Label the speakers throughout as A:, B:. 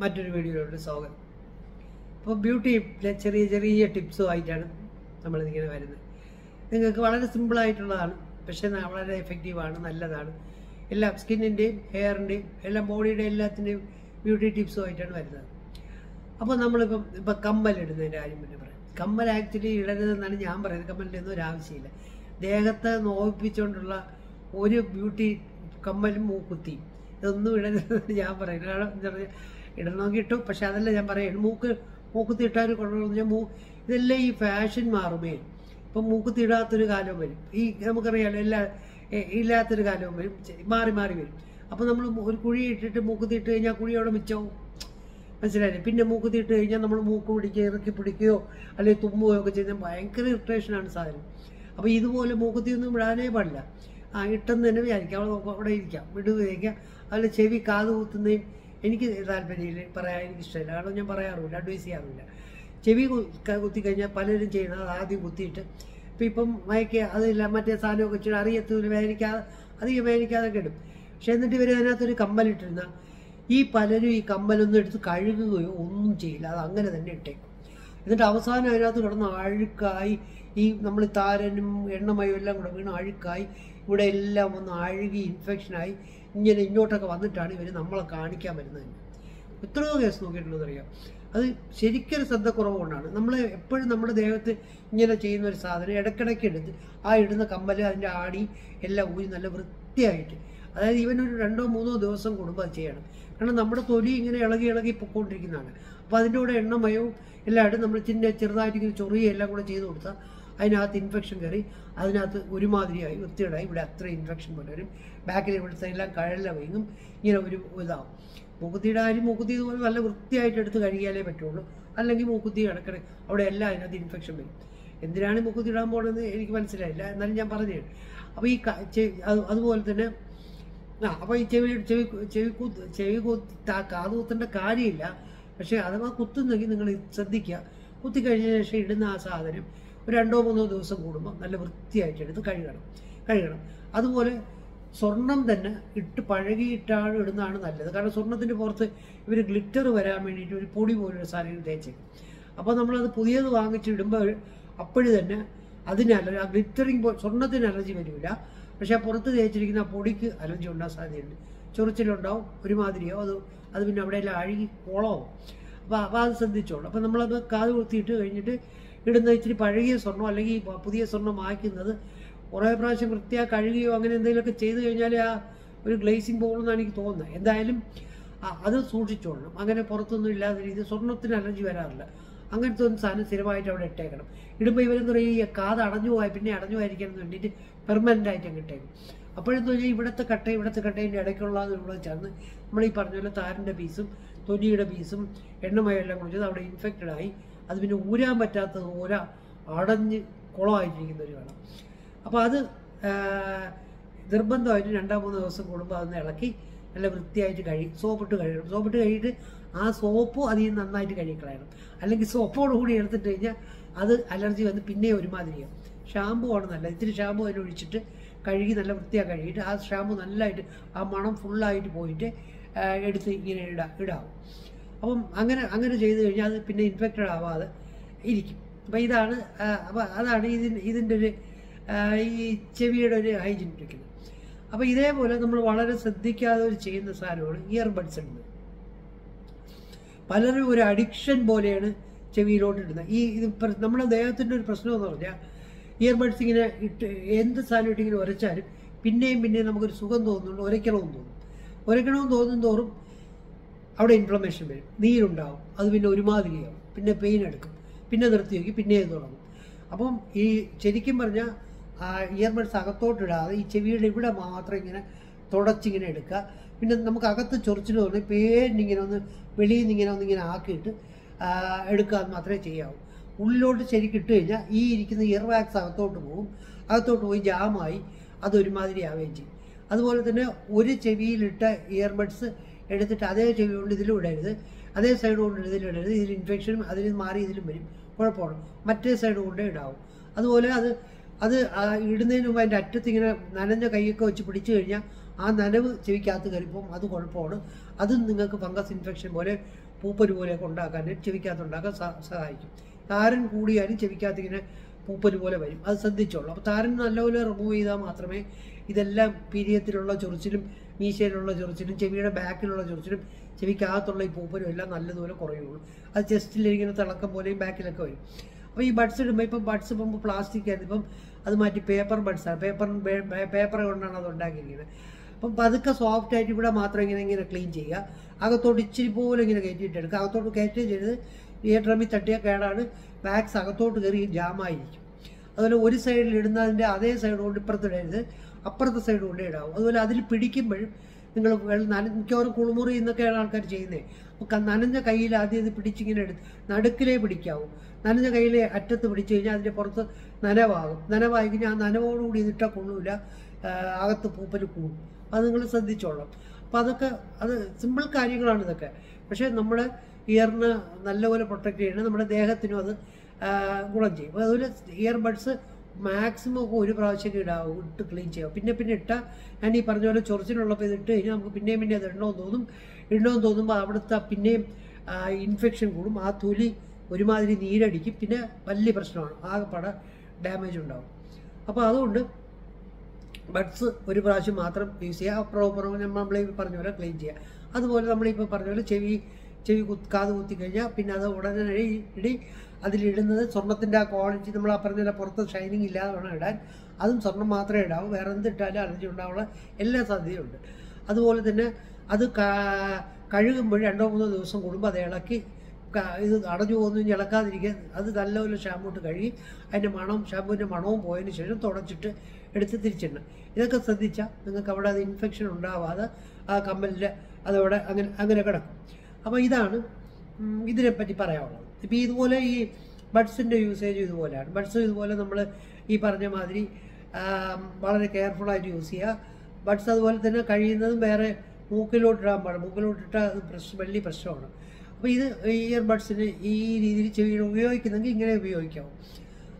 A: മറ്റൊരു വീഡിയോയിലോട്ട് സ്വാഗതം. അപ്പോൾ ബ്യൂട്ടി ചെറിയ ചെറിയ ടിപ്സുമായിട്ടാണ് നമ്മളിതിങ്ങനെ വരുന്നത്. നിങ്ങൾക്ക് വളരെ സിമ്പിളായിട്ടുള്ളതാണ്, പക്ഷേ വളരെ എഫക്റ്റീവാണ്, നല്ലതാണ്. എല്ലാം സ്കിന്നിൻ്റെയും ഹെയറിൻ്റെയും എല്ലാം ബോഡിയുടെ എല്ലാത്തിൻ്റെയും ബ്യൂട്ടി ടിപ്സുമായിട്ടാണ് വരുന്നത്. അപ്പോൾ നമ്മളിപ്പം കമ്മലിടുന്നതിൻ്റെ കാര്യം പിന്നെ പറയാം. കമ്മൽ ആക്ച്വലി ഇടരുതെന്നാണ് ഞാൻ പറയുന്നത്. കമ്മലിൻ്റെ ഒന്നും ഒരു ആവശ്യമില്ല. ദേഹത്തെ നോവിപ്പിച്ചുകൊണ്ടുള്ള ഒരു ബ്യൂട്ടി കമ്മലും മൂക്കുത്തിയും ഇതൊന്നും ഇടരുതെന്ന് ഞാൻ പറയുന്നത്. കാരണം എന്താ പറയുക, ഇടണമെങ്കിൽ ഇട്ടു, പക്ഷെ അതല്ല ഞാൻ പറയുന്നത്. മൂക്കുത്തി ഇട്ടാൽ കൊണ്ടുവന്ന് ഞാൻ ഇതെല്ലാം ഈ ഫാഷൻ മാറുമേ. ഇപ്പം മൂക്കുത്തി ഇടാത്തൊരു കാലവും വരും, ഈ നമുക്കറിയാമല്ലോ, ഇല്ലാത്തൊരു കാലവും വരും, മാറി മാറി വരും. അപ്പോൾ നമ്മൾ ഒരു കുഴി ഇട്ടിട്ട് മൂക്കുത്തി ഇട്ട് കഴിഞ്ഞാൽ കുഴിയോടെ മിച്ചവും, മനസ്സിലായില്ലേ? പിന്നെ മൂക്കുത്തി ഇട്ട് കഴിഞ്ഞാൽ നമ്മൾ മൂക്ക് പിടിക്കുകയോ ഇറക്കി പിടിക്കുകയോ അല്ലെങ്കിൽ തുമ്മുകയോ ഒക്കെ ചെയ്യുന്നത് ഭയങ്കര ഇറിറ്റേഷനാണ് സാധനം. അപ്പോൾ ഇതുപോലെ മൂക്കുത്തിയൊന്നും വിടാനേ പാടില്ല. ഇട്ടെന്ന് തന്നെ വിചാരിക്കാം, അവിടെ ഇരിക്കാം, വിടുകയൊക്കെ. അതിൽ ചെവി കാത് കുത്തുന്നതും എനിക്ക് താല്പര്യമില്ല, പറയാൻ എനിക്കിഷ്ടമില്ല. കാരണം ഞാൻ പറയാറില്ല, അഡ്വൈസ് ചെയ്യാറില്ല. ചെവി കുത്തിക്കഴിഞ്ഞാൽ പലരും ചെയ്യണം, അത് ആദ്യം കുത്തിയിട്ട് ഇപ്പം മയക്കുക അതില്ല മറ്റേ സാധനമൊക്കെ വെച്ചിട്ട് അറിയത്തില്ല, അധികം വേദനിക്കാതൊക്കെ ഇടും. പക്ഷെ എന്നിട്ട് ഇവർ അതിനകത്തൊരു കമ്മലിട്ടിരുന്ന ഈ പലരും ഈ കമ്മലൊന്നും എടുത്ത് കഴുകുകയോ ഒന്നും ചെയ്യില്ല, അത് അങ്ങനെ തന്നെ ഇട്ടേക്കും. എന്നിട്ട് അവസാനം അതിനകത്ത് കിടന്ന് അഴുക്കായി ഈ നമ്മൾ താരനും എണ്ണമയും എല്ലാം കൂടെ വീണ് അഴുക്കായി ഇവിടെ എല്ലാം ഒന്ന് അഴുകി ഇൻഫെക്ഷനായി ഇങ്ങനെ ഇങ്ങോട്ടൊക്കെ വന്നിട്ടാണ് ഇവർ നമ്മളെ കാണിക്കാൻ വരുന്നത്. എത്രയോ കേസ് നോക്കിയിട്ടുണ്ടെന്ന് അറിയാം. അത് ശരിക്കൊരു ശ്രദ്ധ കുറവുകൊണ്ടാണ്. നമ്മൾ എപ്പോഴും നമ്മുടെ ദേഹത്ത് ഇങ്ങനെ ചെയ്യുന്ന ഒരു സാധനം ഇടയ്ക്കിടയ്ക്ക് എടുത്ത് ആ ഇടുന്ന കമ്മൽ അതിൻ്റെ ആണി എല്ലാം ഊരി നല്ല വൃത്തിയായിട്ട്, അതായത് ഇവനൊരു 2-3 ദിവസം കൂടുമ്പോൾ അത് ചെയ്യണം. കാരണം നമ്മുടെ തൊലി ഇങ്ങനെ ഇളകി പൊക്കോണ്ടിരിക്കുന്നതാണ്. അപ്പോൾ അതിൻ്റെ കൂടെ എണ്ണമയവും എല്ലാം ഇട്ട് നമ്മൾ ചെറുതായിട്ട് ചൊറിയ എല്ലാം കൂടെ ചെയ്ത് കൊടുത്താൽ അതിനകത്ത് ഇൻഫെക്ഷൻ കയറി അതിനകത്ത് ഒരുമാതിരിയായി വൃത്തിയുണ്ടായി ഇവിടെ അത്ര ഇൻഫെക്ഷൻ പോലെ വരും. ബാക്കിൽ ഇവിടുത്തെ എല്ലാം കഴല വീങ്ങും, ഇങ്ങനെ ഒരു ഇതാവും. മൂക്കുത്തിയുടെ കാര്യം മൂക്കുത്തി ഇതുപോലെ നല്ല വൃത്തിയായിട്ട് എടുത്ത് കഴുകിയാലേ പറ്റുള്ളൂ. അല്ലെങ്കിൽ മൂക്കുത്തി കിടക്കണേ അവിടെ എല്ലാം അതിനകത്ത് ഇൻഫെക്ഷൻ വരും. എന്തിനാണ് മൂക്കുത്തി ഇടാൻ പോകണമെന്ന് എനിക്ക് മനസ്സിലായില്ല, എന്നാലും ഞാൻ പറഞ്ഞു. അപ്പോൾ ഈ അതുപോലെ തന്നെ അപ്പോൾ ഈ കാത് കുത്തേണ്ട കാര്യമില്ല. പക്ഷേ അഥവാ കുത്തുന്നെങ്കിൽ നിങ്ങൾ ശ്രദ്ധിക്കുക. കുത്തിക്കഴിഞ്ഞ ശേഷം ഇടുന്ന ആ സാധനം ഒരു 2-3 ദിവസം കൂടുമ്പോൾ നല്ല വൃത്തിയായിട്ട് എടുത്ത് കഴുകണം. അതുപോലെ സ്വർണം തന്നെ ഇട്ട് പഴകിയിട്ടാണ് ഇടുന്നതാണ് നല്ലത്. കാരണം സ്വർണത്തിൻ്റെ പുറത്ത് ഇവർ ഗ്ലിറ്റർ വരാൻ വേണ്ടിയിട്ട് ഒരു പൊടി പോലൊരു സാധനം തേച്ചേക്കും. അപ്പോൾ നമ്മളത് പുതിയത് വാങ്ങിച്ചിടുമ്പോൾ അപ്പോഴും തന്നെ അതിന് ആ ഗ്ലിറ്ററിങ് സ്വർണത്തിന് അലർജി വരില്ല. പക്ഷേ ആ പുറത്ത് തേച്ചിരിക്കുന്ന ആ പൊടിക്ക് അലർജി ഉണ്ടാകാൻ സാധ്യതയുണ്ട്. ചൊറിച്ചിലുണ്ടാവും, ഒരുമാതിരിയോ അത് പിന്നെ അവിടെയെല്ലാം അഴുകി കുളവും. അപ്പോൾ അത് ശ്രദ്ധിച്ചോളൂ. അപ്പോൾ നമ്മളത് കാത് കുത്തിയിട്ട് കഴിഞ്ഞിട്ട് ഇടുന്ന ഇച്ചിരി പഴകിയ സ്വർണ്ണം അല്ലെങ്കിൽ പുതിയ സ്വർണ്ണം വാങ്ങിക്കുന്നത് കുറേ പ്രാവശ്യം വൃത്തിയായി കഴുകുകയോ അങ്ങനെ എന്തെങ്കിലുമൊക്കെ ചെയ്ത് കഴിഞ്ഞാൽ ആ ഒരു ഗ്ലേസിങ് പോകുമെന്നാണ് എനിക്ക് തോന്നുന്നത്. എന്തായാലും അത് സൂക്ഷിച്ചോളണം. അങ്ങനെ പുറത്തൊന്നും ഇല്ലാത്ത രീതിയിൽ സ്വർണ്ണത്തിന് അലർജി വരാറില്ല. അങ്ങനത്തെ ഒരു സാധനം സ്ഥിരമായിട്ട് അവിടെ ഇട്ടേക്കണം. ഇടുമ്പോൾ ഇവരെന്ന് പറയുക ഈ കാത് അടഞ്ഞു പോയി പിന്നെ അടഞ്ഞു പോയിരിക്കണം എന്ന് വേണ്ടിയിട്ട് പെർമനൻ്റ് ആയിട്ട് അങ്ങ് ഇട്ടേക്കും. അപ്പോഴെന്ന് പറഞ്ഞാൽ ഇവിടുത്തെ കട്ടേൻ്റെ ഇടയ്ക്കുള്ളതെന്നുള്ളത് ചേർന്ന് നമ്മൾ ഈ പറഞ്ഞ പോലെ താരൻ്റെ പീസും തൊലിയുടെ പീസും എണ്ണമയം എല്ലാം കുടിച്ചത് അവിടെ ഇൻഫെക്റ്റഡ് ആയി അത് പിന്നെ ഊരാൻ പറ്റാത്തത് അടഞ്ഞ് കുളമായിട്ടിരിക്കുന്ന ഒരു വേണം. അപ്പോൾ അത് നിർബന്ധമായിട്ട് 2-3 ദിവസം കൂടുമ്പോൾ അതൊന്ന് ഇളക്കി നല്ല വൃത്തിയായിട്ട് സോപ്പിട്ട് കഴുകണം. സോപ്പിട്ട് കഴുകിയിട്ട് ആ സോപ്പ് അതിൽ നന്നായിട്ട് കഴുകിക്കളയണം. അല്ലെങ്കിൽ സോപ്പോട് കൂടി എടുത്തിട്ട് കഴിഞ്ഞാൽ അത് അലർജി വന്ന് പിന്നെ ഒരുമാതിരിയാവും. ഷാമ്പു ആണ് നല്ലത്. ഇത്തിരി ഷാമ്പു അതിൽ ഒഴിച്ചിട്ട് കഴുകി നല്ല വൃത്തിയാക്കി കഴുകിയിട്ട് ആ ഷാമ്പു നല്ലതായിട്ട് ആ മണം ഫുള്ളായിട്ട് പോയിട്ട് എടുത്ത് ഇങ്ങനെ ഇടാവും. അപ്പം അങ്ങനെ ചെയ്ത് കഴിഞ്ഞാൽ അത് പിന്നെ ഇൻഫെക്റ്റഡ് ആവാതെ ഇരിക്കും. അപ്പം അതാണ് ഇതിൻ്റെ ഒരു ഈ ചെവിയുടെ ഒരു ഹൈജീൻ ഇരിക്കുന്നത്. അപ്പോൾ ഇതേപോലെ നമ്മൾ വളരെ ശ്രദ്ധിക്കാതെ ചെയ്യുന്ന സാധനമാണ് ഇയർബഡ്സ് ഇടുന്നത്. പലരും ഒരു അഡിക്ഷൻ പോലെയാണ് ചെവിയിലോട്ട് ഇടുന്നത്. ഇത് നമ്മുടെ ദേഹത്തിൻ്റെ ഒരു പ്രശ്നം എന്ന് പറഞ്ഞാൽ ഇയർബഡ്സ് ഇങ്ങനെ ഇട്ട് എന്ത് സാധനം ഇട്ടിങ്ങനെ ഉരച്ചാലും പിന്നെയും നമുക്കൊരു സുഖം തോന്നുന്നുണ്ട്, ഉരയ്ക്കണമെന്ന് തോന്നും തോറും അവിടെ ഇൻഫ്ലമേഷൻ വരും, നീരുണ്ടാവും, അത് പിന്നെ ഒരുമാതിരിയാവും, പിന്നെ പെയിൻ എടുക്കും, പിന്നെ നിർത്തി വയ്ക്കും, പിന്നെ ഇത് തുടങ്ങും. അപ്പം ഈ ശരിക്കും പറഞ്ഞാൽ ഇയർബഡ്സ് അകത്തോട്ടിടാതെ ഈ ചെവിയുടെ ഇവിടെ മാത്രം ഇങ്ങനെ തുടച്ചിങ്ങനെ എടുക്കുക. പിന്നെ നമുക്ക് അകത്ത് ചൊറിച്ചിൽ തോന്നി പേരിനിങ്ങനെ വെളിയിൽ നിന്ന് ഇങ്ങനെ ആക്കിയിട്ട് എടുക്കുക, അത് മാത്രമേ ചെയ്യാവൂ. ഉള്ളിലോട്ട് ശരിക്കും ഇട്ട് കഴിഞ്ഞാൽ ഈ ഇരിക്കുന്ന ഇയർ വാക്സ് അകത്തോട്ട് പോയി ജാമായി അതൊരുമാതിരി ആവുകയും ചെയ്യും. അതുപോലെ തന്നെ ഒരു ചെവിയിലിട്ട ഇയർബഡ്സ് എടുത്തിട്ട് അതേ ചെവി കൊണ്ട് ഇതിലും ഇടരുത്, അതേ സൈഡ് കൊണ്ട് ഇതിലും ഇടരുത്. ഇതിൽ ഇൻഫെക്ഷനും അതിൽ മാറി ഇതിലും വരും, കുഴപ്പമാണ്. മറ്റേ സൈഡ് കൊണ്ടേ ഇടാവും. അതുപോലെ അത് ഇടുന്നതിന് മുമ്പ് അതിൻ്റെ അറ്റത്ത് ഇങ്ങനെ നനഞ്ഞ കൈയൊക്കെ വെച്ച് പിടിച്ചു കഴിഞ്ഞാൽ ആ നനവ് ചെവിക്കകത്ത് കയറിപ്പോവും, അത് കുഴപ്പമാണ്. അതും നിങ്ങൾക്ക് ഫംഗസ് ഇൻഫെക്ഷൻ പോലെ പൂപ്പല് പോലെയൊക്കെ ഉണ്ടാക്കാൻ ചെവിക്കകത്തുണ്ടാക്കാൻ സഹായിക്കും. താരൻ കൂടിയാലും ചെവിക്കകത്ത് ഇങ്ങനെ പൂപ്പല് പോലെ വരും, അത് ശ്രദ്ധിച്ചോളൂ. അപ്പോൾ താരൻ നല്ലപോലെ റിമൂവ് ചെയ്താൽ മാത്രമേ ഇതെല്ലാം പീരിയത്തിലുള്ള ചൊറിച്ചിലും മീശയിലുള്ള ചൊറിച്ചിലും ചെവിയുടെ ബാക്കിലുള്ള ചൊറിച്ചിലും ചെവിക്കകത്തുള്ള ഈ പൂപ്പലും എല്ലാം നല്ലതുപോലെ കുറയുള്ളൂ. അത് ചെസ്റ്റിലിരിക്കുന്ന തിളക്കം പോലെയും ബാക്കിലൊക്കെ വരും. അപ്പോൾ ഈ ബഡ്സ് ഇടുമ്പോൾ ഇപ്പം ബഡ്സ് ഇപ്പം പ്ലാസ്റ്റിക് ആയിരുന്നു, ഇപ്പം അത് മാറ്റി പേപ്പർ ബഡ്സാണ്. പേപ്പർ കൊണ്ടാണ് അത് ഉണ്ടാക്കിയിരിക്കുന്നത്. അപ്പം പതുക്കെ സോഫ്റ്റ് ആയിട്ട് ഇവിടെ മാത്രം ഇങ്ങനെ ക്ലീൻ ചെയ്യുക. അകത്തോട്ട് ഇച്ചിരി പോലെ ഇങ്ങനെ കയറ്റിയിട്ടെടുക്കുക. അകത്തോട്ട് കയറ്റുകയും ചെയ്ത് ഈ ഡ്രമ്മിൽ തട്ടിയ കേടാണ്, വാക്സ് അകത്തോട്ട് കയറി ജാമായിരിക്കും. അതുപോലെ ഒരു സൈഡിൽ ഇടുന്നതിൻ്റെ അതേ സൈഡ് കൊണ്ട് ഇപ്പുറത്തിടരുത്, അപ്പുറത്തെ സൈഡ് കൊണ്ടേ ഇടാവും. അതുപോലെ അതിൽ പിടിക്കുമ്പോഴും നിങ്ങൾ മിക്കവാറും കുളിമുറി എന്നൊക്കെയാണ് ആൾക്കാർ ചെയ്യുന്നത്. അപ്പോൾ നനഞ്ഞ കയ്യിൽ ആദ്യം ഇത് പിടിച്ചിങ്ങനെ എടുത്ത് നടുക്കിലേ പിടിക്കാവും. നനഞ്ഞ കയ്യിലെ അറ്റത്ത് പിടിച്ചു കഴിഞ്ഞാൽ അതിൻ്റെ പുറത്ത് നനവാകും. നനവായി കഴിഞ്ഞാൽ ആ നനവോടുകൂടി ഇതിട്ടാൽ കൊള്ളൂല, അകത്ത് പൂപ്പൽ കൂടും. അത് നിങ്ങൾ ശ്രദ്ധിച്ചോളാം. അപ്പോൾ അതൊക്കെ അത് സിമ്പിൾ കാര്യങ്ങളാണ് ഇതൊക്കെ. പക്ഷേ നമ്മുടെ ഇയറിന് നല്ലപോലെ പ്രൊട്ടക്റ്റ് ചെയ്യണം, നമ്മുടെ ദേഹത്തിനും അത് ഗുണം ചെയ്യും. അപ്പോൾ അതുപോലെ ഇയർബഡ്സ് മാക്സിമം ഒക്കെ ഒരു പ്രാവശ്യം ഇട്ട് ക്ലീൻ ചെയ്യാം. പിന്നെ ഇട്ടാൽ ഞാൻ ഈ പറഞ്ഞ പോലെ ചൊറിച്ചിലുള്ളപ്പോൾ ഇത് ഇട്ട് കഴിഞ്ഞാൽ നമുക്ക് പിന്നെയും അത് ഇടണമെന്ന് തോന്നുമ്പോൾ അവിടുത്തെ പിന്നെയും ഇൻഫെക്ഷൻ കൂടും. ആ തൊലി ഒരുമാതിരി നീരടിക്കും. പിന്നെ വലിയ പ്രശ്നമാണ്, ആകെപ്പാടെ ഡാമേജ് ഉണ്ടാവും. അപ്പോൾ അതുകൊണ്ട് ബഡ്സ് ഒരു പ്രാവശ്യം മാത്രം യൂസ് ചെയ്യുക. അപ്പുറം നമ്മൾ പറഞ്ഞ പോലെ ക്ലീൻ ചെയ്യുക. അതുപോലെ നമ്മളിപ്പോൾ പറഞ്ഞ പോലെ ചെവി കാത് കുത്തിക്കഴിഞ്ഞാൽ പിന്നെ അത് ഉടനെ അതിലിടുന്നത് സ്വർണ്ണത്തിൻ്റെ ആ ക്വാളിറ്റി നമ്മൾ ആ പറഞ്ഞ പുറത്ത് ഷൈനിങ് ഇല്ലാതെ വേണം ഇടാൻ. അതും സ്വർണ്ണം മാത്രമേ ഇടാവൂ, വേറെ എന്തിട്ടാലും അലർജി ഉണ്ടാവാനുള്ള എല്ലാ സാധ്യതയുണ്ട്. അതുപോലെ തന്നെ അത് കഴുകുമ്പോൾ 2-3 ദിവസം കൂടുമ്പോൾ അത് ഇളക്കി ഇത് അടഞ്ഞു പോകുന്നു ഇളക്കാതിരിക്കാൻ അത് നല്ലപോലെ ഷാമ്പൂ ഇട്ട് കഴുകി അതിൻ്റെ ഷാമ്പൂവിൻ്റെ മണവും പോയതിന് ശേഷം തുടച്ചിട്ട് എടുത്ത് തിരിച്ചിടണം. ഇതൊക്കെ ശ്രദ്ധിച്ചാൽ നിങ്ങൾക്ക് അവിടെ അത് ഇൻഫെക്ഷൻ ഉണ്ടാവാതെ ആ കമ്മലിൽ അതവിടെ അങ്ങനെ കിടക്കും. അപ്പോൾ ഇതാണ് ഇതിനെപ്പറ്റി പറയാനുള്ളത്. ഇപ്പോൾ ഇതുപോലെ ഈ ബഡ്സിൻ്റെ യൂസേജ് ഇതുപോലെയാണ്. ബഡ്സ് ഇതുപോലെ നമ്മൾ ഈ പറഞ്ഞ മാതിരി വളരെ കെയർഫുള്ളായിട്ട് യൂസ് ചെയ്യുക. ബഡ്സ് അതുപോലെ തന്നെ കഴിയുന്നതും വേറെ മൂക്കിലോട്ടിടാൻ പാടില്ല. മൂക്കിലോട്ടിട്ടാൽ അത് വലിയ പ്രശ്നമാണ്. അപ്പോൾ ഇത് ഇയർബഡ്സിന് ഈ രീതിയിൽ ചെവിയിൽ ഉപയോഗിക്കുന്നെങ്കിൽ ഇങ്ങനെ ഉപയോഗിക്കാവും.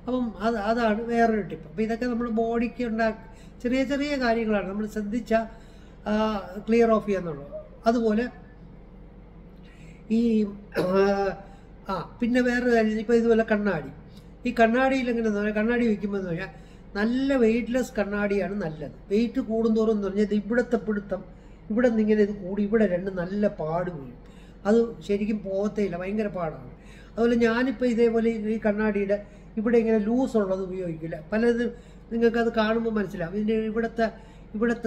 A: അപ്പം അതാണ് വേറൊരു ടിപ്പ്. അപ്പോൾ ഇതൊക്കെ നമ്മൾ ബോഡിക്ക് ചെറിയ ചെറിയ കാര്യങ്ങളാണ് നമ്മൾ ശ്രദ്ധിച്ചാൽ ക്ലിയർ ഓഫ് ചെയ്യാന്നുള്ളത്. അതുപോലെ ഈ പിന്നെ വേറൊരു കാര്യം, ഇപ്പോൾ ഇതുപോലെ കണ്ണാടി. ഈ കണ്ണാടിയിൽ എങ്ങനെയാണെന്ന് പറഞ്ഞാൽ കണ്ണാടി വയ്ക്കുമ്പോൾ എന്ന് പറഞ്ഞാൽ നല്ല വെയ്റ്റ്ലെസ് കണ്ണാടിയാണ് നല്ലത്. വെയിറ്റ് കൂടുന്തോറും എന്ന് പറഞ്ഞാൽ ഇവിടുത്തെ പിടുത്തം ഇവിടെ നിന്ന് ഇങ്ങനെ ഇത് കൂടി ഇവിടെ നല്ല പാട് വീഴും. അത് ശരിക്കും പോകത്തേയില്ല, ഭയങ്കര പാടാണ്. അതുപോലെ ഞാനിപ്പോൾ ഇതേപോലെ ഈ കണ്ണാടിയുടെ ഇവിടെ ഇങ്ങനെ ലൂസുള്ളത് ഉപയോഗിക്കില്ല. പലതും നിങ്ങൾക്കത് കാണുമ്പോൾ മനസ്സിലാവും. ഇതിൻ്റെ ഇവിടുത്തെ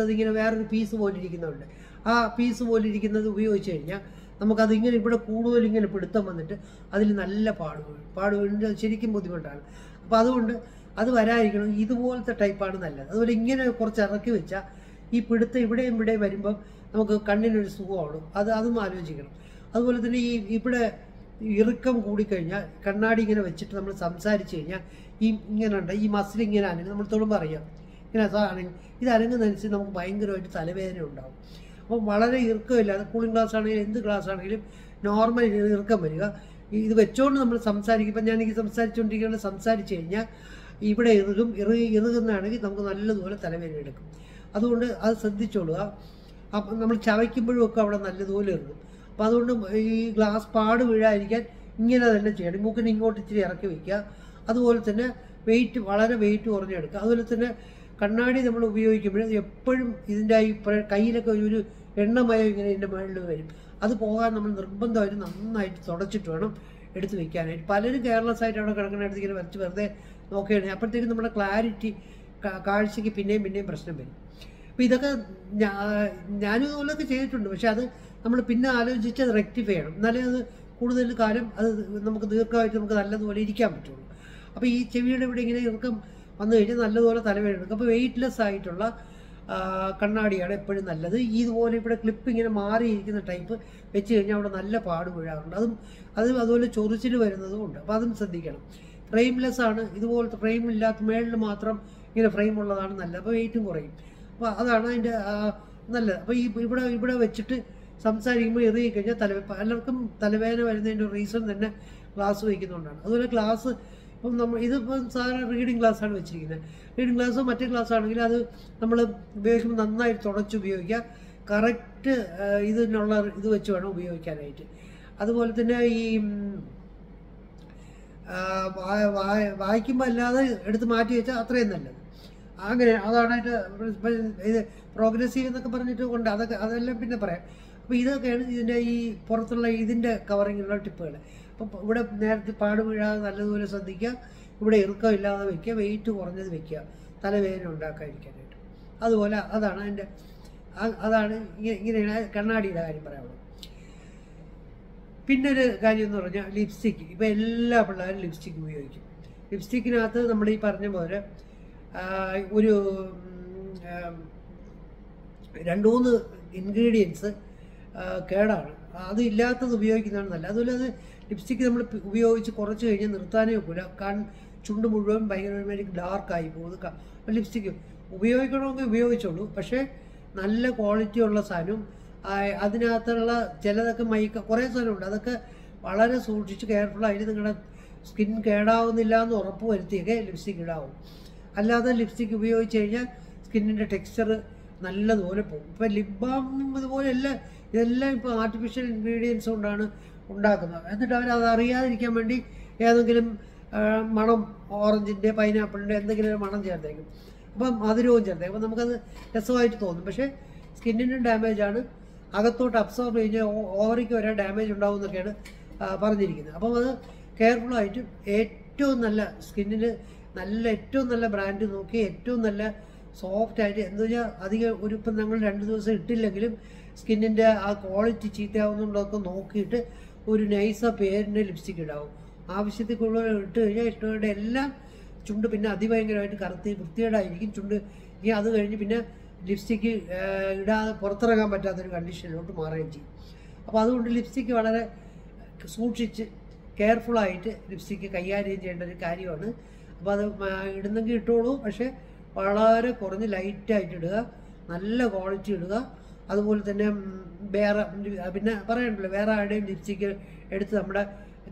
A: ഇതിങ്ങനെ വേറൊരു പീസ് പോലെ ഇരിക്കുന്നുണ്ട്. ആ പീസ് പോലെ ഇരിക്കുന്നത് ഉപയോഗിച്ച് കഴിഞ്ഞാൽ നമുക്കത് ഇങ്ങനെ ഇവിടെ കൂടുതൽ ഇങ്ങനെ പിടുത്തം വന്നിട്ട് അതിൽ നല്ല പാട് വീഴുന്നത് ശരിക്കും ബുദ്ധിമുട്ടാണ്. അപ്പോൾ അതുകൊണ്ട് അത് വരാതിരിക്കണം. ഇതുപോലത്തെ ടൈപ്പാണ് നല്ലത്. അതുപോലെ ഇങ്ങനെ കുറച്ച് ഇറക്കി വെച്ചാൽ ഈ പിടുത്തം ഇവിടെയും വരുമ്പം നമുക്ക് കണ്ണിനൊരു സുഖമാണ്. അതും ആലോചിക്കണം. അതുപോലെ തന്നെ ഇവിടെ ഇറുക്കം കൂടിക്കഴിഞ്ഞാൽ കണ്ണാടി ഇങ്ങനെ വെച്ചിട്ട് നമ്മൾ സംസാരിച്ച് കഴിഞ്ഞാൽ ഇങ്ങനെ ഉണ്ട് ഈ മസിൽ ഇങ്ങനെ അനങ്ങും. നമ്മൾ തൊടുമ്പോൾ അറിയാം ഇങ്ങനെ ഇത് അനങ്ങുന്നതനുസരിച്ച് നമുക്ക് ഭയങ്കരമായിട്ട് തലവേദന ഉണ്ടാകും. അപ്പോൾ വളരെ ഇറുക്കമില്ലാതെ കൂളിംഗ് ഗ്ലാസ് ആണെങ്കിലും എന്ത് ഗ്ലാസ് ആണെങ്കിലും നോർമൽ ഇറുക്കം വരിക. ഇത് വെച്ചുകൊണ്ട് നമ്മൾ സംസാരിക്കും. ഇപ്പം ഞാനെനിക്ക് സംസാരിച്ച് കഴിഞ്ഞാൽ ഇവിടെ ഇറുകുന്നതാണെങ്കിൽ നമുക്ക് നല്ലതുപോലെ തലവേദന എടുക്കും. അതുകൊണ്ട് അത് ശ്രദ്ധിച്ചോളുക. അപ്പം നമ്മൾ ചവയ്ക്കുമ്പോഴും ഒക്കെ അവിടെ നല്ലതുപോലെ ഇറുകും. അപ്പോൾ അതുകൊണ്ട് ഈ ഗ്ലാസ് പാട് വീഴാതിരിക്കാൻ ഇങ്ങനെ തന്നെ ചെയ്യണം. മൂക്കിന് ഇങ്ങോട്ട് ഇച്ചിരി ഇറക്കി വയ്ക്കുക. അതുപോലെ തന്നെ വളരെ വെയിറ്റ് കുറഞ്ഞെടുക്കുക. അതുപോലെ തന്നെ കണ്ണാടി നമ്മൾ ഉപയോഗിക്കുമ്പോൾ എപ്പോഴും ഇതിൻ്റെ ഈ കയ്യിലൊക്കെ ഒരു എണ്ണമയം ഇങ്ങനെ ഇതിൻ്റെ മുകളിൽ വരും. അത് പോകാൻ നമ്മൾ നിർബന്ധമായിട്ട് നന്നായിട്ട് തുടച്ചിട്ട് വേണം എടുത്ത് വയ്ക്കാനായിട്ട്. പലരും കെയർലെസ് ആയിട്ട് അവിടെ കിടക്കുന്നിടത്ത് ഇങ്ങനെ വരച്ച് വെറുതെ നോക്കുകയാണെങ്കിൽ അപ്പോഴത്തേക്കും നമ്മുടെ ക്ലാരിറ്റി കാഴ്ചയ്ക്ക് പിന്നെയും പ്രശ്നം വരും. അപ്പോൾ ഇതൊക്കെ ഞാനും ഇതുപോലൊക്കെ ചെയ്തിട്ടുണ്ട്. പക്ഷെ അത് നമ്മൾ പിന്നെ ആലോചിച്ച് അത് റെക്ടിഫൈ ചെയ്യണം. എന്നാലേ അത് കൂടുതൽ കാലം അത് നമുക്ക് ദീർഘമായിട്ട് നമുക്ക് നല്ലതുപോലെ ഇരിക്കാൻ പറ്റുള്ളൂ. അപ്പോൾ ഈ ചെവിയുടെ ഇവിടെ ഇങ്ങനെ ഇറക്കം വന്നു കഴിഞ്ഞാൽ നല്ലതുപോലെ തലവേദന എടുക്കും. അപ്പോൾ വെയ്റ്റ്ലെസ് ആയിട്ടുള്ള കണ്ണാടിയാണ് എപ്പോഴും നല്ലത്. ഇതുപോലെ ഇവിടെ ക്ലിപ്പ് ഇങ്ങനെ മാറിയിരിക്കുന്ന ടൈപ്പ് വെച്ച് കഴിഞ്ഞാൽ അവിടെ നല്ല പാട് വീഴാറുണ്ട്. അതുപോലെ ചൊറിച്ചിൽ വരുന്നതും ഉണ്ട്. അപ്പോൾ അതും ശ്രദ്ധിക്കണം. ഫ്രെയിംലെസ് ആണ്. ഇതുപോലത്തെ ഫ്രെയിം ഇല്ലാത്ത മേളിൽ മാത്രം ഇങ്ങനെ ഫ്രെയിം ഉള്ളതാണ് നല്ലത്. അപ്പോൾ വെയിറ്റും കുറയും. അപ്പോൾ അതാണ് അതിൻ്റെ നല്ലത്. അപ്പോൾ ഇവിടെ വെച്ചിട്ട് സംസാരിക്കുമ്പോൾ എറിയി കഴിഞ്ഞാൽ പലർക്കും തലവേദന വരുന്നതിൻ്റെ റീസൺ തന്നെ ഗ്ലാസ് വയ്ക്കുന്നതുകൊണ്ടാണ്. അതുപോലെ ഗ്ലാസ് ഇപ്പം ഇതിപ്പം സാധാരണ റീഡിങ് ഗ്ലാസ്സാണ് വെച്ചിരിക്കുന്നത്. റീഡിങ് ഗ്ലാസ്സോ മറ്റേ ഗ്ലാസ് ആണെങ്കിൽ അത് നമ്മൾ ഉപയോഗിക്കുമ്പോൾ നന്നായിട്ട് തുടച്ച് ഉപയോഗിക്കുക. കറക്റ്റ് ഇതിനുള്ള ഇത് വെച്ച് വേണം ഉപയോഗിക്കാനായിട്ട്. അതുപോലെ തന്നെ ഈ വായിക്കുമ്പോൾ അല്ലാതെ എടുത്ത് മാറ്റി വെച്ചാൽ അത്രയും നല്ലത്. അങ്ങനെ അതാണായിട്ട് ഇത് പ്രോഗ്രസീവ് എന്നൊക്കെ പറഞ്ഞിട്ട് കൊണ്ട് അതെല്ലാം പിന്നെ പറയാം. അപ്പോൾ ഇതൊക്കെയാണ് ഇതിൻ്റെ ഈ പുറത്തുള്ള ഇതിൻ്റെ കവറിങ്ങിലുള്ള ടിപ്പുകൾ. അപ്പം ഇവിടെ നേരത്തെ പാട് വീഴാതെ നല്ലതുപോലെ ശ്രദ്ധിക്കുക, ഇവിടെ ഇറുക്കം ഇല്ലാതെ വയ്ക്കുക, വെയിറ്റ് കുറഞ്ഞത് വയ്ക്കുക, തലവേദന ഉണ്ടാക്കാതിരിക്കാനായിട്ട്. അതുപോലെ അതാണ് ഇങ്ങനെയാണ് കണ്ണാടിയുടെ കാര്യം പറയാനുള്ളത്. പിന്നെ ഒരു കാര്യം എന്ന് പറഞ്ഞാൽ ലിപ്സ്റ്റിക്ക്. ഇപ്പോൾ എല്ലാ പിള്ളേരും ലിപ്സ്റ്റിക്ക് ഉപയോഗിക്കും. ലിപ്സ്റ്റിക്കിനകത്ത് നമ്മൾ ഈ പറഞ്ഞ പോലെ ഒരു 2-3 ഇൻഗ്രീഡിയൻസ് കേടാണ്. അത് ഇല്ലാത്തത് ഉപയോഗിക്കുന്നതാണ് നല്ലത്. അതുപോലെ അത് ലിപ്സ്റ്റിക്ക് നമ്മൾ ഉപയോഗിച്ച് കുറച്ച് കഴിഞ്ഞാൽ നിർത്താനേ ഒക്കില്ല. ചുണ്ട് മുഴുവൻ ഭയങ്കരമായിട്ട് ഡാർക്കായി പോകും. ലിപ്സ്റ്റിക്ക് ഉപയോഗിക്കണമെങ്കിൽ ഉപയോഗിച്ചോളൂ, പക്ഷേ നല്ല ക്വാളിറ്റി ഉള്ള സാധനവും അതിനകത്തുള്ള ചിലതൊക്കെ കുറേ സാധനമുണ്ട്. അതൊക്കെ വളരെ സൂക്ഷിച്ച് കെയർഫുള്ളായിട്ട് നിങ്ങളുടെ സ്കിൻ കേടാവുന്നില്ല എന്ന് ഉറപ്പ് വരുത്തിയൊക്കെ ലിപ്സ്റ്റിക്ക് ഇടാവും. അല്ലാതെ ലിപ്സ്റ്റിക്ക് ഉപയോഗിച്ച് കഴിഞ്ഞാൽ സ്കിന്നിൻ്റെ ടെക്സ്ചർ നല്ലതുപോലെ പോകും. ഇപ്പോൾ ലിപ് ബാം ഇതുപോലെ ഇതെല്ലാം ഇപ്പോൾ ആർട്ടിഫിഷ്യൽ ഇൻഗ്രീഡിയൻസ് കൊണ്ടാണ് ഉണ്ടാക്കുന്നത്. എന്നിട്ട് അവരത് അറിയാതിരിക്കാൻ വേണ്ടി ഏതെങ്കിലും മണം, ഓറഞ്ചിൻ്റെ, പൈനാപ്പിളിൻ്റെ എന്തെങ്കിലും ഒരു മണം ചേർത്തേക്കും. അപ്പം മധുരവും ചേർത്തേക്കും. അപ്പം നമുക്കത് രസമായിട്ട് തോന്നും. പക്ഷേ സ്കിന്നിനും ഡാമേജാണ്, അകത്തോട്ട് അബ്സോർബ് കഴിഞ്ഞാൽ ഓവറിക്ക് വരെ ഡാമേജ് ഉണ്ടാവും എന്നൊക്കെയാണ് പറഞ്ഞിരിക്കുന്നത്. അപ്പം അത് കെയർഫുള്ളായിട്ട് ഏറ്റവും നല്ല സ്കിന്നിന് ഏറ്റവും നല്ല ബ്രാൻഡ് നോക്കി ഏറ്റവും നല്ല സോഫ്റ്റായിട്ട്, എന്ന് വെച്ചാൽ അധികം ഇപ്പം ഞങ്ങൾ 2 ദിവസം ഇട്ടില്ലെങ്കിലും സ്കിന്നിൻ്റെ ആ ക്വാളിറ്റി ചീത്തയാവുന്നുണ്ടൊക്കെ നോക്കിയിട്ട് ഒരു നൈസ പേരിൻ്റെ ലിപ്സ്റ്റിക്ക് ഇടാവും. ആവശ്യത്തിൽ കൂടുതൽ ഇട്ട് കഴിഞ്ഞാൽ ഇഷ്ടങ്ങളുടെ എല്ലാം ചുണ്ട് പിന്നെ അതിഭയങ്കരമായിട്ട് വൃത്തികേടായിരിക്കും ചുണ്ട്. ഇനി അത് കഴിഞ്ഞ് പിന്നെ ലിപ്സ്റ്റിക്ക് ഇടാതെ പുറത്തിറങ്ങാൻ പറ്റാത്തൊരു കണ്ടീഷനിലോട്ട് മാറുകയും ചെയ്യും. അപ്പോൾ അതുകൊണ്ട് ലിപ്സ്റ്റിക്ക് വളരെ സൂക്ഷിച്ച് കെയർഫുള്ളായിട്ട് ലിപ്സ്റ്റിക്ക് കൈകാര്യം ചെയ്യേണ്ട ഒരു കാര്യമാണ്. അപ്പോൾ അത് ഇടുന്നെങ്കിൽ ഇട്ടോളൂ, പക്ഷേ വളരെ കുറഞ്ഞ് ലൈറ്റായിട്ട് ഇടുക, നല്ല ക്വാളിറ്റി ഇടുക. അതുപോലെ തന്നെ പിന്നെ പറയണ്ടല്ലോ, വേറെ ആരുടെയും ലിപ്സ്റ്റിക്ക് എടുത്ത്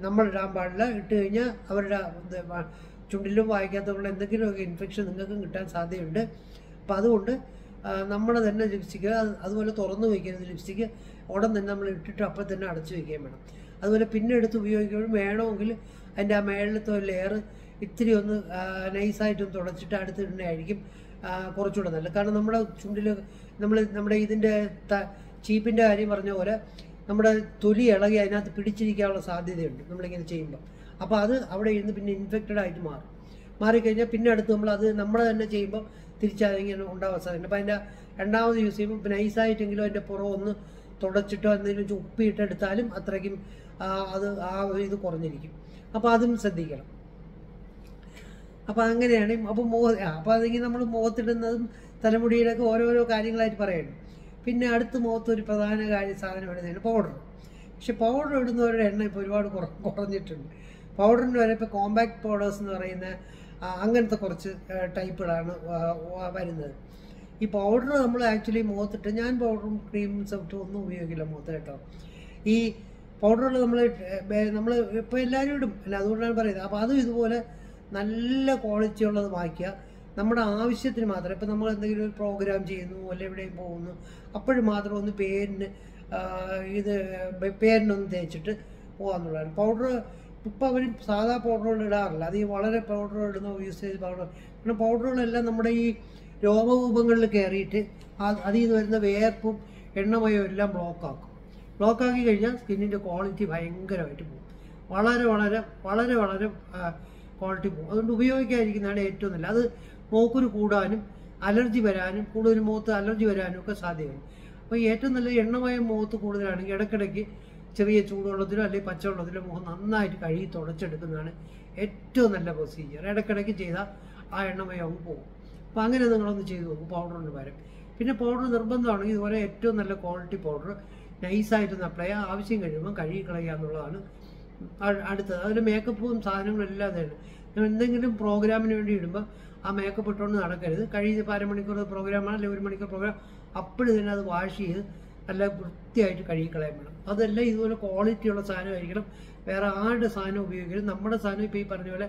A: നമ്മൾ ഇടാൻ പാടില്ല. ഇട്ട് കഴിഞ്ഞാൽ അവരുടെ ചുണ്ടിലും വായിക്കാത്തതുകൊണ്ട് എന്തെങ്കിലുമൊക്കെ ഇൻഫെക്ഷൻ നിങ്ങൾക്കും കിട്ടാൻ സാധ്യതയുണ്ട്. അപ്പം അതുകൊണ്ട് നമ്മുടെ തന്നെ ലിപ്സ്റ്റിക്ക് അതുപോലെ തുറന്നു വയ്ക്കരുത്. ലിപ്സ്റ്റിക്ക് ഉടൻ തന്നെ നമ്മൾ ഇട്ടിട്ട് അപ്പം തന്നെ അടച്ചു വയ്ക്കുകയും വേണം. അതുപോലെ പിന്നെ എടുത്ത് ഉപയോഗിക്കുമ്പോഴും വേണമെങ്കിൽ അതിൻ്റെ ആ മേളിലത്തെ ഒരു ലെയർ ഇത്തിരി ഒന്ന് നൈസായിട്ടൊന്ന് തുടച്ചിട്ട് അടുത്തിടുന്നതായിരിക്കും കുറച്ചുകൂടെ നല്ലത്. കാരണം നമ്മുടെ ചുണ്ടിൽ നമ്മുടെ ഇതിൻ്റെ ചീപ്പിൻ്റെ കാര്യം പറഞ്ഞ പോലെ നമ്മുടെ തൊലി ഇളകി അതിനകത്ത് പിടിച്ചിരിക്കാനുള്ള സാധ്യതയുണ്ട് നമ്മളിങ്ങനെ ചെയ്യുമ്പോൾ. അപ്പോൾ അത് അവിടെ ഇരുന്ന് പിന്നെ ഇൻഫെക്റ്റഡ് ആയിട്ട് മാറിക്കഴിഞ്ഞാൽ പിന്നെ അടുത്ത് നമ്മൾ തന്നെ ചെയ്യുമ്പോൾ തിരിച്ചതിങ്ങനെ ഉണ്ടാവാൻ സാധ്യതയുണ്ട്. അപ്പോൾ അതിൻ്റെ രണ്ടാമത് യൂസ് ചെയ്യുമ്പോൾ ഇപ്പോൾ നൈസായിട്ടെങ്കിലും അതിൻ്റെ പുറം ഒന്ന് തുടച്ചിട്ടോ എന്തെങ്കിലും ഉപ്പിട്ടെടുത്താലും അത്രയ്ക്കും അത് ഇത് കുറഞ്ഞിരിക്കും. അപ്പോൾ അതും ശ്രദ്ധിക്കണം. അപ്പോൾ അങ്ങനെയാണ്. അപ്പോൾ അതെങ്കിൽ നമ്മൾ മുഖത്തിടുന്നതും തലമുടിയിലൊക്കെ ഓരോരോ കാര്യങ്ങളായിട്ട് പറയുന്നു. പിന്നെ അടുത്ത് മുഖത്തൊരു പ്രധാന സാധനം ഇടുന്നതാണ് പൗഡർ. പക്ഷെ പൗഡർ ഇടുന്നവരുടെ എണ്ണം ഇപ്പോൾ ഒരുപാട് കുറഞ്ഞിട്ടുണ്ട്. പൗഡറിന് വരെ ഇപ്പോൾ കോമ്പാക്ട് പൗഡേഴ്സ് എന്ന് പറയുന്ന അങ്ങനത്തെ കുറച്ച് ടൈപ്പുകളാണ് വരുന്നത്. ഈ പൗഡർ നമ്മൾ ആക്ച്വലി മുഖത്തിട്ട്, ഞാൻ പൗഡറും ക്രീമും സോപ്പും ഒന്നും ഉപയോഗിക്കില്ല മുഖത്ത് കേട്ടോ. ഈ പൗഡറുകൾ നമ്മൾ ഇപ്പോൾ എല്ലാവരും ഇടും അല്ല, അതുകൊണ്ടാണ് പറയുന്നത്. അപ്പോൾ അതും ഇതുപോലെ നല്ല ക്വാളിറ്റി ഉള്ളത് വാങ്ങിക്കുക. നമ്മുടെ ആവശ്യത്തിന് മാത്രം. ഇപ്പം നമ്മൾ എന്തെങ്കിലും ഒരു പ്രോഗ്രാം ചെയ്യുന്നു അല്ല എവിടെയും പോകുന്നു, അപ്പോഴും മാത്രം ഒന്ന് പേരിനൊന്ന് തേച്ചിട്ട് പോകാമെന്നുള്ളതാണ്. പൗഡർ ഇപ്പം അവർ സാധാ പൗഡറുകൾ ഇടാറില്ല. അത് ഈ വളരെ പൗഡർ ഇടുന്ന യൂസ് ചെയ്ത് പൗഡർ. കാരണം പൗഡറുകളെല്ലാം നമ്മുടെ ഈ രോമകൂപങ്ങളിൽ കയറിയിട്ട് അതിൽ നിന്ന് വരുന്ന വേർപ്പും എണ്ണമയവും എല്ലാം ബ്ലോക്കാക്കി കഴിഞ്ഞാൽ സ്കിന്നിൻ്റെ ക്വാളിറ്റി ഭയങ്കരമായിട്ട് പോകും. വളരെ വളരെ വളരെ വളരെ ക്വാളിറ്റി പോകും. അതുകൊണ്ട് ഉപയോഗിക്കാതിരിക്കുന്നതാണ് ഏറ്റവും നല്ലത്. അത് മൂക്കുരു കൂടാനും അലർജി വരാനും കൂടുതൽ മുഖത്ത് അലർജി വരാനും ഒക്കെ സാധ്യതയുണ്ട്. അപ്പോൾ ഏറ്റവും നല്ല എണ്ണമയം മുഖത്ത് കൂടുതലാണെങ്കിൽ ഇടയ്ക്കിടയ്ക്ക് ചെറിയ ചൂടുവെള്ളത്തിലോ അല്ലെങ്കിൽ പച്ചവെള്ളത്തിലോ മുഖം നന്നായിട്ട് കഴുകി തുടച്ചെടുക്കുന്നതാണ് ഏറ്റവും നല്ല പ്രൊസീജിയർ. ഇടയ്ക്കിടയ്ക്ക് ചെയ്താൽ ആ എണ്ണമയം അങ്ങ് പോകും. അപ്പോൾ അങ്ങനെ നിങ്ങളൊന്ന് ചെയ്ത് നോക്കും പൗഡറിന് പകരം. പിന്നെ പൗഡർ നിർബന്ധമാണെങ്കിൽ ഇതുപോലെ ഏറ്റവും നല്ല ക്വാളിറ്റി പൗഡർ നൈസായിട്ടൊന്ന് അപ്ലൈ ചെയ്യുക. ആവശ്യം കഴിയുമ്പോൾ കഴുകി കളയുക എന്നുള്ളതാണ് അടുത്തത്. അതിന് മേക്കപ്പും സാധനങ്ങളും എല്ലാം തന്നെ. എന്തെങ്കിലും പ്രോഗ്രാമിന് വേണ്ടി ഇടുമ്പോൾ ആ മേക്കപ്പ് ഇട്ടുകൊണ്ട് നടക്കരുത്. കഴിയുന്ന അരമണിക്കൂർ പ്രോഗ്രാമാണ് അല്ലെങ്കിൽ 1 മണിക്കൂർ പ്രോഗ്രാം, അപ്പോഴും തന്നെ അത് വാഷ് ചെയ്ത് നല്ല വൃത്തിയായിട്ട് കഴുകിക്കളയാൻ വേണം. അതെല്ലാം ഇതുപോലെ ക്വാളിറ്റിയുള്ള സാധനമായിരിക്കണം. വേറെ ആരുടെ സാധനം ഉപയോഗിക്കരുത്. നമ്മുടെ സാധനം ഇപ്പോൾ ഈ പറഞ്ഞ പോലെ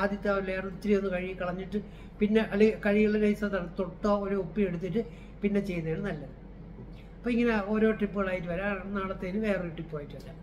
A: ആദ്യത്തെ ലെയർ ഇത്തിരി ഒന്ന് കഴുകി കളഞ്ഞിട്ട് പിന്നെ അല്ലെങ്കിൽ കഴുകിയുള്ള നൈസ് തൊട്ടോ ഒരു ഉപ്പി എടുത്തിട്ട് പിന്നെ ചെയ്യുന്നതാണ് നല്ലത്. അപ്പോൾ ഇങ്ങനെ ഓരോ ടിപ്പുകളായിട്ട് വരാം. നാളത്തേന് വേറൊരു ടിപ്പുമായിട്ട് വരാം.